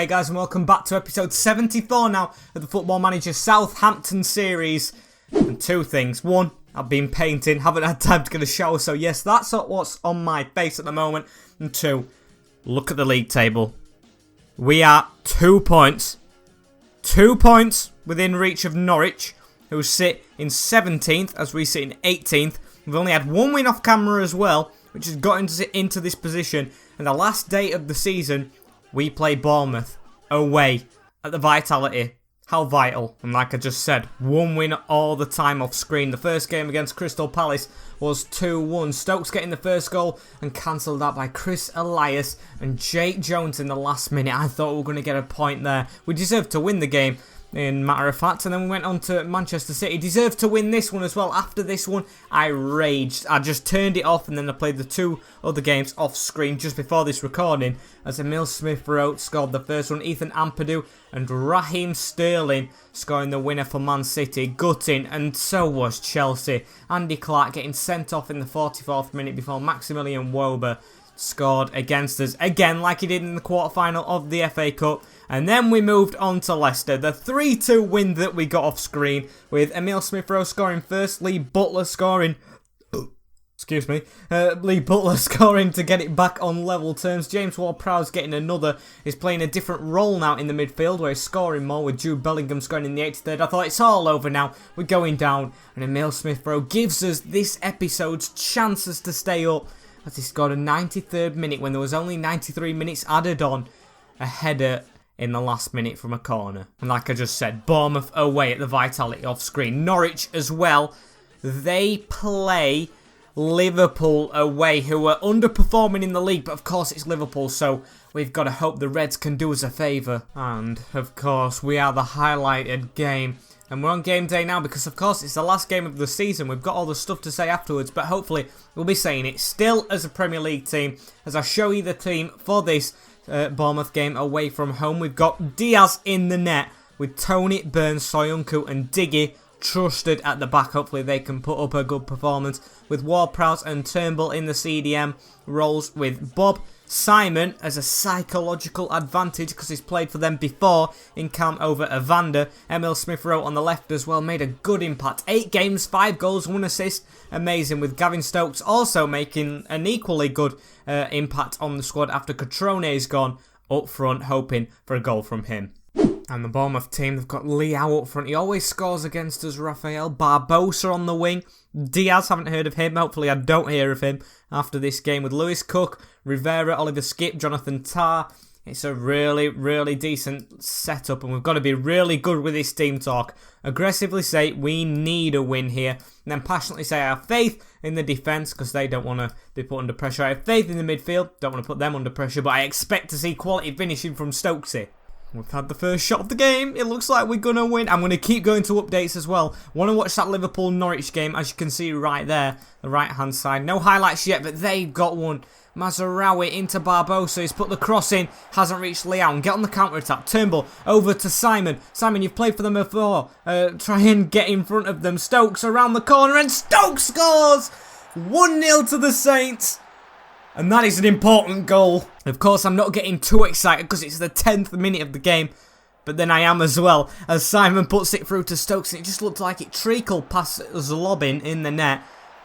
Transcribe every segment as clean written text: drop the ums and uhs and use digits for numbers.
Hey guys, and welcome back to episode 74 now of the Football Manager Southampton series. And two things. One, I've been painting, haven't had time to get a shower, so yes, that's what's on my face at the moment. And two, look at the league table. We are 2 points. 2 points within reach of Norwich, who sit in 17th as we sit in 18th. We've only had one win off camera as well, which has got into this position. And the last day of the season, we play Bournemouth away at the Vitality. How vital. And like I just said, one win all the time off screen. The first game against Crystal Palace was 2-1. Stokes getting the first goal and cancelled out by Chris Elias and Jake Jones in the last minute. I thought we were going to get a point there. We deserved to win the game, in matter of fact, and then we went on to Manchester City. Deserved to win this one as well. After this one, I raged. I just turned it off, and then I played the two other games off screen just before this recording, as Emil Smith-Rowe scored the first one, Ethan Ampadu and Raheem Sterling scoring the winner for Man City. Gutting, and so was Chelsea. Andy Clark getting sent off in the 44th minute before Maximilian Wober scored against us again, like he did in the quarterfinal of the FA Cup. And then we moved on to Leicester, the 3-2 win that we got off screen, with Emil Smith-Rowe scoring first, Lee Butler scoring Lee Butler scoring to get it back on level terms. James Ward-Prowse getting another. He's playing a different role now in the midfield, where he's scoring more, with Jude Bellingham scoring in the 83rd. I thought, it's all over now, we're going down, and Emil Smith-Rowe gives us this episode's chances to stay up, as he scored a 93rd minute when there was only 93 minutes added on, a header in the last minute from a corner. And like I just said, Bournemouth away at the Vitality off screen. Norwich as well, they play Liverpool away, who are underperforming in the league, but of course it's Liverpool, so we've got to hope the Reds can do us a favour. And of course we are the highlighted game, and we're on game day now because of course it's the last game of the season. We've got all the stuff to say afterwards, but hopefully we'll be saying it still as a Premier League team, as I show you the team for this Bournemouth game away from home. We've got Diaz in the net with Tony, Burns, Soyuncu and Diggy trusted at the back. Hopefully they can put up a good performance, with Ward-Prowse and Turnbull in the CDM roles, with Bob Simon as a psychological advantage because he's played for them before in camp over Evander. Emil Smith-Rowe on the left as well made a good impact. 8 games, 5 goals, 1 assist. Amazing, with Gavin Stokes also making an equally good impact on the squad after Catrone is gone up front, hoping for a goal from him. And the Bournemouth team, they've got Leao up front. He always scores against us. Rafael Barbosa on the wing. Diaz, haven't heard of him. Hopefully I don't hear of him after this game. With Lewis Cook, Rivera, Oliver Skip, Jonathan Tah. It's a really, really decent setup, and we've got to be really good with this team talk. Aggressively say we need a win here, and then passionately say I have faith in the defence, because they don't want to be put under pressure. I have faith in the midfield, don't want to put them under pressure, but I expect to see quality finishing from Stokesy. We've had the first shot of the game. It looks like we're going to win. I'm going to keep going to updates as well. Want to watch that Liverpool-Norwich game, as you can see right there, the right-hand side. No highlights yet, but they've got one. Mazarawi into Barbosa. He's put the cross in. Hasn't reached Leao. Get on the counter-attack. Turnbull over to Simon. Simon, you've played for them before. Try and get in front of them. Stokes around the corner, and Stokes scores! 1-0 to the Saints. And that is an important goal. Of course, I'm not getting too excited because it's the 10th minute of the game. But then I am as well, as Simon puts it through to Stokes. And it just looked like it trickled past Zlobin in the net.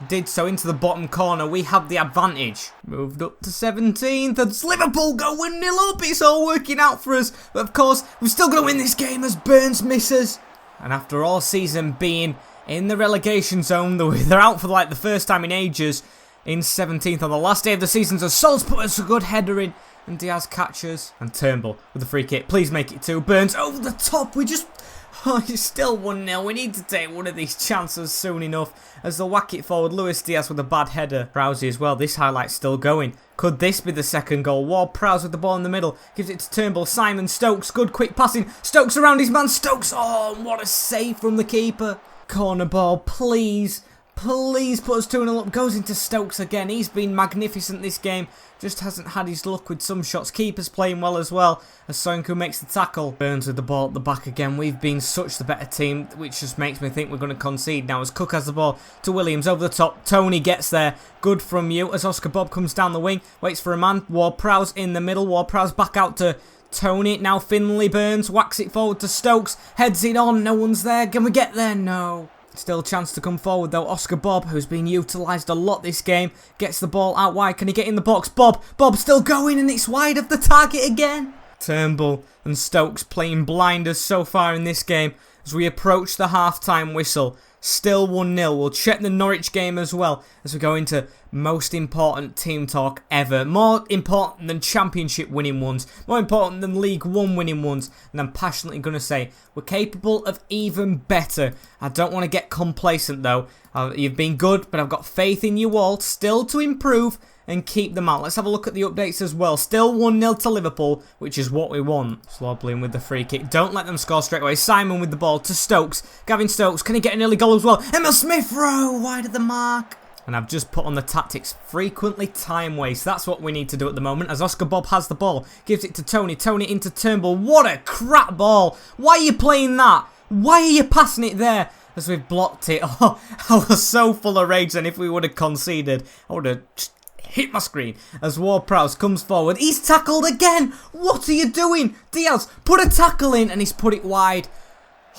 Did so into the bottom corner. We have the advantage. Moved up to 17th. And Liverpool go 1-0 up. It's all working out for us. But of course, we're still going to win this game as Burns misses. And after all season being in the relegation zone, they're out for like the first time in ages. In 17th on the last day of the season, so Sol's put us a good header in, and Diaz catches, and Turnbull with the free kick. Please make it 2. Burns over the top. It's still 1-0. We need to take one of these chances soon enough, as they'll whack it forward. Luis Diaz with a bad header. Prowse as well. This highlight's still going. Could this be the second goal? Ward-Prowse with the ball in the middle. Gives it to Turnbull. Simon Stokes. Good quick passing. Stokes around his man. Stokes. Oh, what a save from the keeper. Corner ball, please. Please put us 2-0 up. Goes into Stokes again. He's been magnificent this game. Just hasn't had his luck with some shots. Keeper's playing well as well, as Soyuncu makes the tackle. Burns with the ball at the back again. We've been such the better team, which just makes me think we're going to concede now, as Cook has the ball to Williams over the top. Tony gets there. Good from you, as Oscar Bob comes down the wing. Waits for a man. Ward-Prowse in the middle. Ward-Prowse back out to Tony, now Finley Burns, whacks it forward to Stokes, heads it on, no one's there, can we get there? No. Still a chance to come forward though. Oscar Bob, who's been utilised a lot this game, gets the ball out wide. Can he get in the box? Bob still going, and it's wide of the target again. Turnbull and Stokes playing blinders so far in this game as we approach the half-time whistle. Still 1-0. We'll check the Norwich game as well as we go into most important team talk ever. More important than championship winning ones. More important than League One winning ones. And I'm passionately going to say we're capable of even better. I don't want to get complacent though. You've been good, but I've got faith in you all still to improve and keep them out. Let's have a look at the updates as well. Still 1-0 to Liverpool, which is what we want. Slobbling with the free kick. Don't let them score straight away. Simon with the ball to Stokes. Gavin Stokes, can he get an early goal as well? Emil Smith-Rowe, wide of the mark. And I've just put on the tactics, frequently time waste. That's what we need to do at the moment, as Oscar Bob has the ball. Gives it to Tony. Tony into Turnbull. What a crap ball. Why are you playing that? Why are you passing it there? As we've blocked it. Oh, I was so full of rage, and if we would have conceded, I would have hit my screen. As Ward-Prowse comes forward. He's tackled again. What are you doing? Diaz, put a tackle in, and he's put it wide.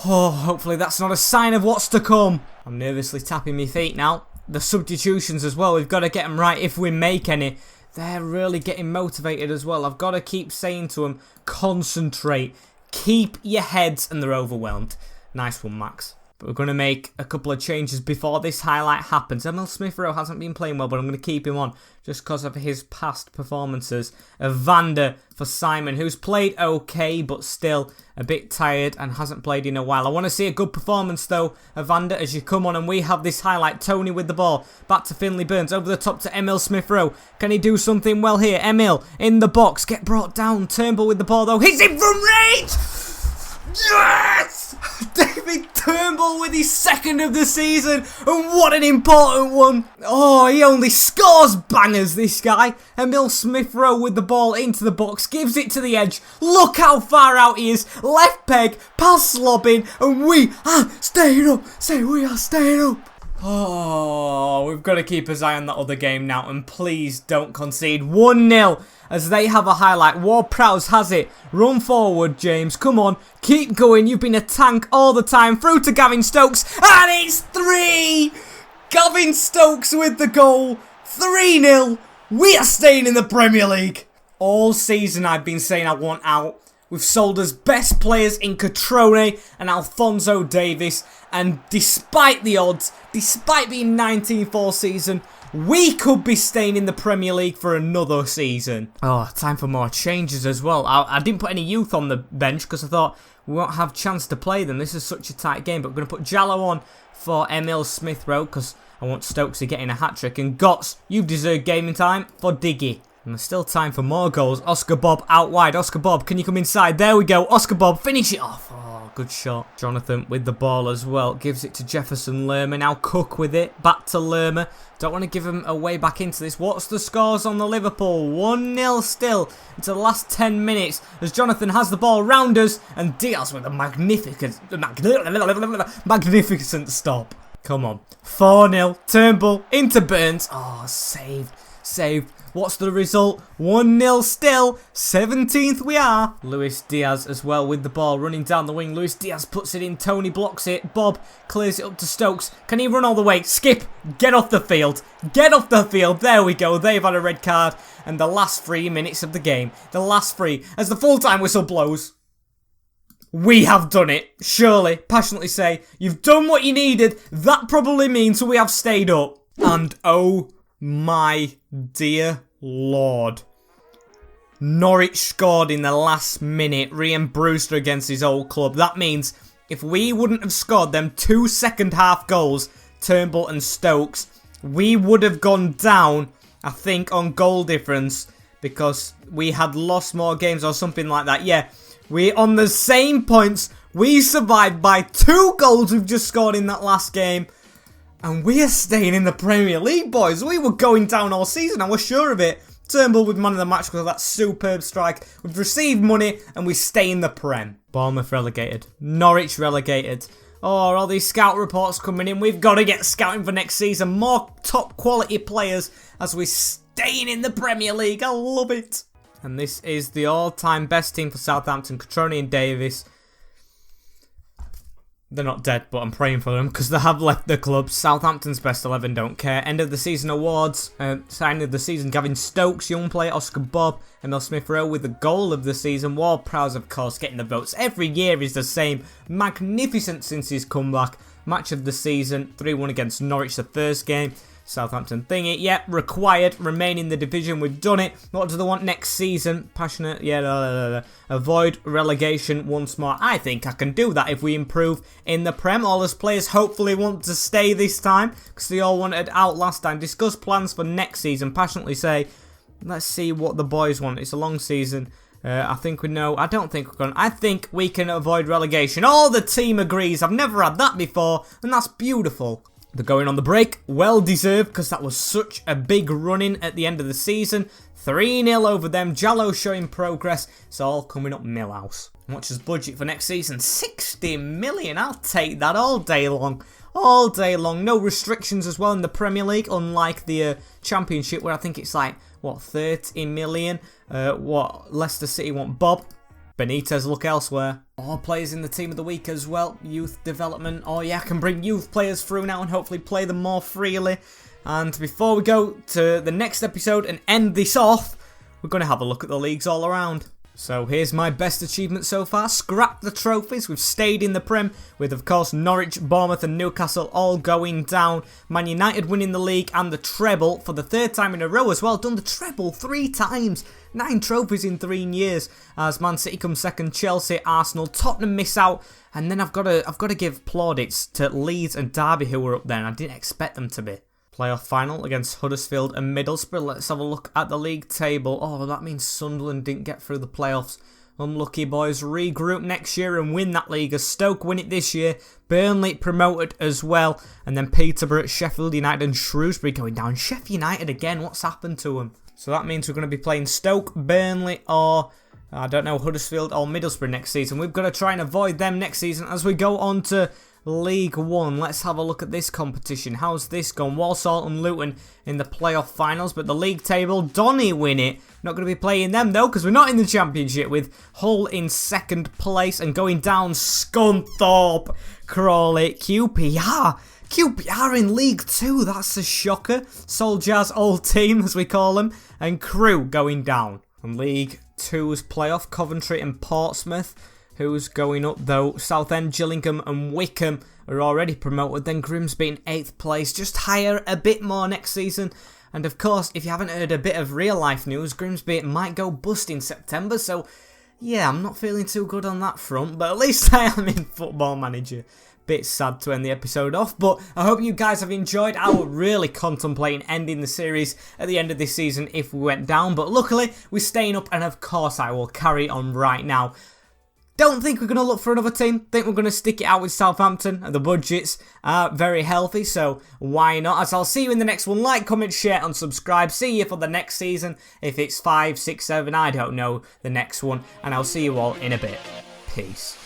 Oh, hopefully that's not a sign of what's to come. I'm nervously tapping my feet now. The substitutions as well, we've got to get them right if we make any. They're really getting motivated as well. I've got to keep saying to them, concentrate. Keep your heads, and they're overwhelmed. Nice one, Max. But we're going to make a couple of changes before this highlight happens. Emil Smith-Rowe hasn't been playing well, but I'm going to keep him on just because of his past performances. Evander for Simon, who's played okay, but still a bit tired and hasn't played in a while. I want to see a good performance, though, Evander, as you come on and we have this highlight. Tony with the ball. Back to Finley Burns. Over the top to Emil Smith-Rowe. Can he do something well here? Emil in the box. Get brought down. Turnbull with the ball, though. He's in from range! Yes! David Turnbull with his second of the season, and what an important one. Oh, he only scores bangers, this guy. Emil Smith-Rowe with the ball into the box, gives it to the edge. Look how far out he is. Left peg, past slobbing, and we are staying up. Say we are staying up. Oh, we've got to keep his eye on that other game now, and please don't concede. 1-0 as they have a highlight. Ward-Prowse has it. Run forward, James. Come on. Keep going. You've been a tank all the time. Through to Gavin Stokes, and it's 3! Gavin Stokes with the goal. 3-0. We are staying in the Premier League. All season I've been saying I want out. We've sold us best players in Catrone and Alphonso Davies, and despite the odds, despite being 19th all season, we could be staying in the Premier League for another season. Oh, time for more changes as well. I didn't put any youth on the bench because I thought we won't have a chance to play them. This is such a tight game, but we're going to put Jallow on for Emil Smith-Rowe because I want Stokes to get in a hat-trick, and Gotts, you've deserved gaming time for Diggy. And there's still time for more goals. Oscar Bob out wide. Oscar Bob, can you come inside? There we go. Oscar Bob, finish it off. Oh, good shot. Jonathan with the ball as well. Gives it to Jefferson Lerma. Now Cook with it. Back to Lerma. Don't want to give him a way back into this. What's the scores on the Liverpool? 1-0 still into the last 10 minutes as Jonathan has the ball round us. And Diaz with a magnificent stop. Come on. 4-0. Turnbull into Burns. Oh, saved. Saved. What's the result? 1-0 still. 17th we are. Luis Diaz as well with the ball running down the wing. Luis Diaz puts it in. Tony blocks it. Bob clears it up to Stokes. Can he run all the way? Skip. Get off the field. Get off the field. There we go. They've had a red card. And the last 3 minutes of the game. The last 3. As the full-time whistle blows. We have done it. Surely. Passionately say. You've done what you needed. That probably means we have stayed up. And oh my dear Lord. Norwich scored in the last minute. Ryan Brewster against his old club. That means if we wouldn't have scored them 2 second half goals, Turnbull and Stokes, we would have gone down, I think, on goal difference because we had lost more games or something like that. Yeah, we're on the same points. We survived by 2 goals we've just scored in that last game. And we are staying in the Premier League, boys. We were going down all season, I was sure of it. Turnbull with man of the match because of that superb strike. We've received money and we stay in the Prem. Bournemouth relegated. Norwich relegated. Oh, all these scout reports coming in. We've got to get scouting for next season. More top quality players as we're staying in the Premier League. I love it. And this is the all-time best team for Southampton. Cutrone and Davis. They're not dead, but I'm praying for them because they have left the club. Southampton's best 11, don't care. End of the season awards. Signing of the season, Gavin Stokes, young player, Oscar Bob, Emil Smith-Rowe with the goal of the season. Ward-Prowse, of course, getting the votes. Every year is the same. Magnificent since his comeback. Match of the season, 3-1 against Norwich, the first game. Southampton thingy, yep, required, remain in the division, we've done it. What do they want next season? Passionate, yeah, avoid relegation once more. I think I can do that if we improve in the Prem. All us players hopefully want to stay this time, because they all wanted out last time. Discuss plans for next season, passionately say, let's see what the boys want. It's a long season. I think we know. I don't think we're going. I think we can avoid relegation. All the team agrees. I've never had that before, and that's beautiful. They're going on the break. Well deserved, because that was such a big run-in at the end of the season. 3-0 over them. Jallo showing progress. It's all coming up Millhouse. What's his budget for next season? 60 million. I'll take that all day long. All day long. No restrictions as well in the Premier League, unlike the Championship, where I think it's like, what, 30 million? What Leicester City want? Bob. Benitez, look elsewhere. All players in the team of the week as well. Youth development. Oh yeah, I can bring youth players through now and hopefully play them more freely. And before we go to the next episode and end this off, we're going to have a look at the leagues all around. So here's my best achievement so far. Scrap the trophies. We've stayed in the Prem with, of course, Norwich, Bournemouth and Newcastle all going down. Man United winning the league and the treble for the third time in a row as well. Done the treble 3 times. 9 trophies in 3 years. As Man City come second, Chelsea, Arsenal, Tottenham miss out. And then I've got to give plaudits to Leeds and Derby who were up there, and I didn't expect them to be. Playoff final against Huddersfield and Middlesbrough. Let's have a look at the league table. Oh, that means Sunderland didn't get through the playoffs. Unlucky boys. Regroup next year and win that league as Stoke win it this year. Burnley promoted as well. And then Peterborough, Sheffield United and Shrewsbury going down. Sheffield United again. What's happened to them? So that means we're going to be playing Stoke, Burnley or, I don't know, Huddersfield or Middlesbrough next season. We've got to try and avoid them next season as we go on to League 1. Let's have a look at this competition. How's this gone? Walsall and Luton in the playoff finals, but the league table, Donny win it. Not going to be playing them though, because we're not in the Championship, with Hull in second place and going down Scunthorpe, Crawley, QPR. QPR in League 2, that's a shocker. Solskjaer's old team, as we call them, and Crewe going down. And League 2's playoff, Coventry and Portsmouth. Who's going up though? Southend, Gillingham and Wickham are already promoted. Then Grimsby in 8th place. Just higher a bit more next season. And of course, if you haven't heard a bit of real life news, Grimsby might go bust in September. So yeah, I'm not feeling too good on that front. But at least I am in Football Manager. Bit sad to end the episode off, but I hope you guys have enjoyed. I was really contemplating ending the series at the end of this season if we went down. But luckily, we're staying up and of course I will carry on right now. Don't think we're going to look for another team. Think we're going to stick it out with Southampton. The budgets are very healthy, so why not? As I'll see you in the next one. Like, comment, share and subscribe. See you for the next season. If it's 5, 6, 7, I don't know the next one. And I'll see you all in a bit. Peace.